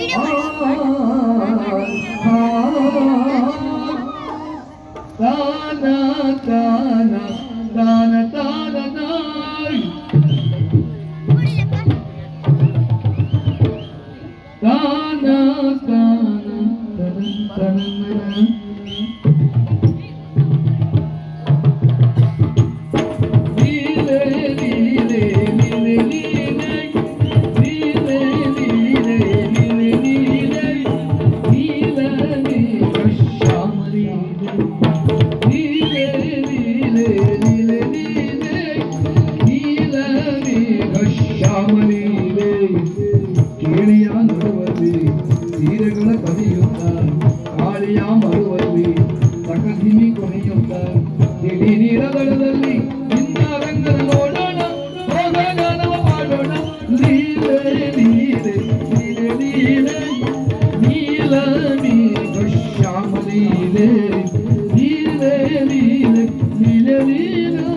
ತಾನ ತಾನ ತಾನ ತಾನ ತಾನ ತಾನ ತನ ಕೇಳಿಯ ನಡುವಲ್ಲಿ ತೀರಗಳ ಕದಿಯುತ್ತ ಕಾಳಿಯ ಮರುವಲ್ಲಿ ತಕಧಿಮಿ ಕೊನೆಯುತ್ತ ತಿಳಿ ನೀರ ದಡದಲ್ಲಿ ನಿನ್ನ ರಂಗನ ನೋಡೋಣ ಹೋಗಗಾನವ ಮಾಡೋಣ ಲೀಲೆ ಲೀಲೆ ಲೀಲೆ ಲೀಲೆ ನೀಲ ಮೇಘ ಶ್ಯಾಮ ಲೀಲೆ ಲೀಲೆ ಲೀಲೆ ಲೀಲೆ ಲೀಲೆ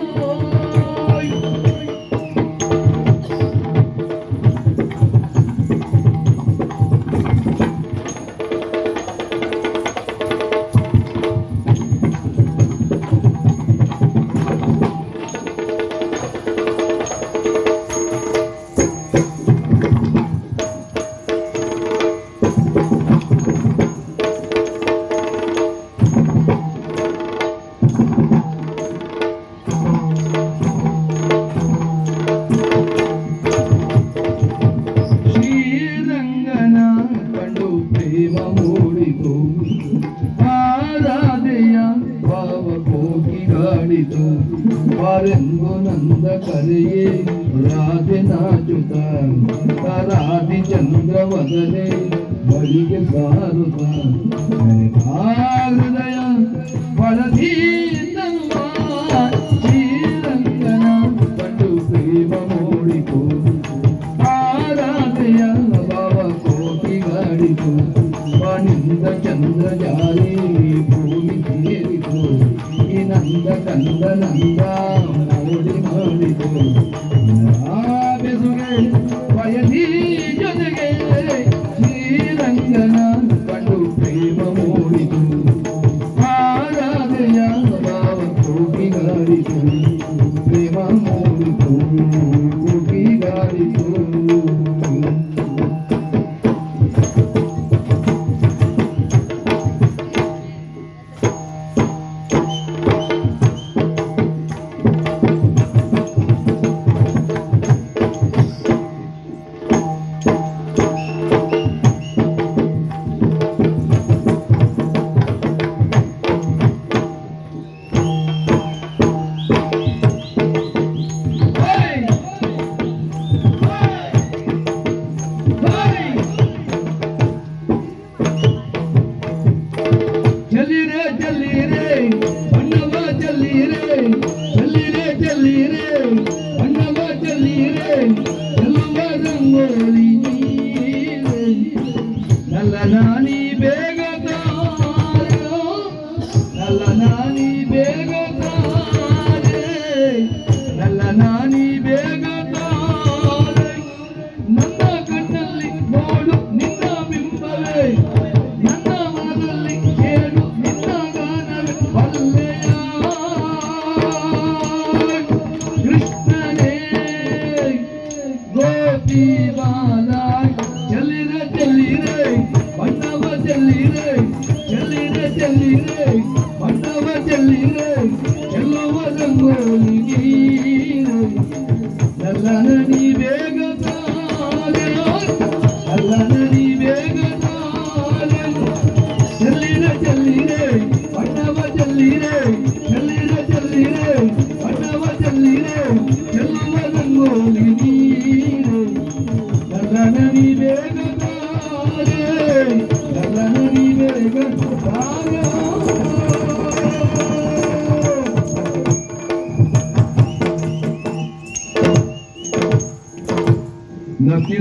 ಪ್ರೇಮ ಮೂಡಿತು ಆರಾಧೆಯ ಭಾವ ಕೋಗಿಗಾಡಿತು ಬಾರೆಂದು ನಂದ ಕರೆಯೇ ರಾಧೆ ನಾಚುತ ರಾಧಿ ಚಂದ್ರವದನೆ ಬಳಿಗೆ ಸಾರುತ್ತ ಹೃದಯ ಬಳದೀತಮ್ಮ ಶ್ರೀರಂಗನ ಕಂಡು ಪ್ರೇಮ ಮೂಡಿತು ಆರಾಧೆಯ ಭಾವ ಕೋಗಿಗಾಡಿತು ನಿಂದ ಚಂದ್ರ ಜಾರಿ ಭೂಮಿ ಸೇರಿತು ಈ ನಂದ ಕಂದ ನಂದ ನೋಡಿ ಮಾಡಿತು ಬೆಸುಗೆ ವಯದಿ ಜೊತೆಗೆ ಶ್ರೀರಂಗನ ಕಂಡು ಪ್ರೇಮ ಮೂಡಿತು ಆರಾಧೆಯ ಭಾವ ಕೋಗಿಗಾಡಿತು ಪ್ರೇಮ ಮೂಡಿತು ಕೋಗಿಗಾಡಿತು ನಾನಿ ಬೇಗ ನಲ್ಲ ನಾನಿ ಬೇಗ ನಲ್ಲ ನಾನಿ ಬೇಗ ನನ್ನ ಕಣ್ಣಲ್ಲಿ ನೋಡು ನಿನ್ನ ಬಿಂಬವೇ ನನ್ನ ಮನದಲ್ಲಿ ಕೇಳು ನಿನ್ನ ಗಾನವೇ ಬಲ್ಲೆಯ ಕೃಷ್ಣನೇ ಗೋಪಿ ಬಾಲ ಚಲಿರೆ ಚಲಿರೆ ಬಣ್ಣವ ಚೆಲ್ಲಿರೆ ಚೆಲ್ಲಿರೆ ಚೆಲ್ಲಿರೆ ಬಣ್ಣವ ಚೆಲ್ಲಿರೆ ಚೆಲ್ಲುವ ರಂಗೋಲಿ ಗೀರೆ ನಲ್ಲನ ನೀ ಬೇಗ ನಲ್ಲನ ನೀ ಬೇಗ ಚೆಲ್ಲಿರೆ ಚೆಲ್ಲಿರೆ ಬಣ್ಣವ ಚೆಲ್ಲಿರೆ ಚೆಲ್ಲಿರೆ ಚೆಲ್ಲಿರೆ ಬಣ್ಣವ ಚೆಲ್ಲಿರೆ ಚೆಲ್ಲುವ ರಂಗೋಲಿ ಗೀರೆ ನಲ್ಲನ ನೀ ಬೇಗ नक्की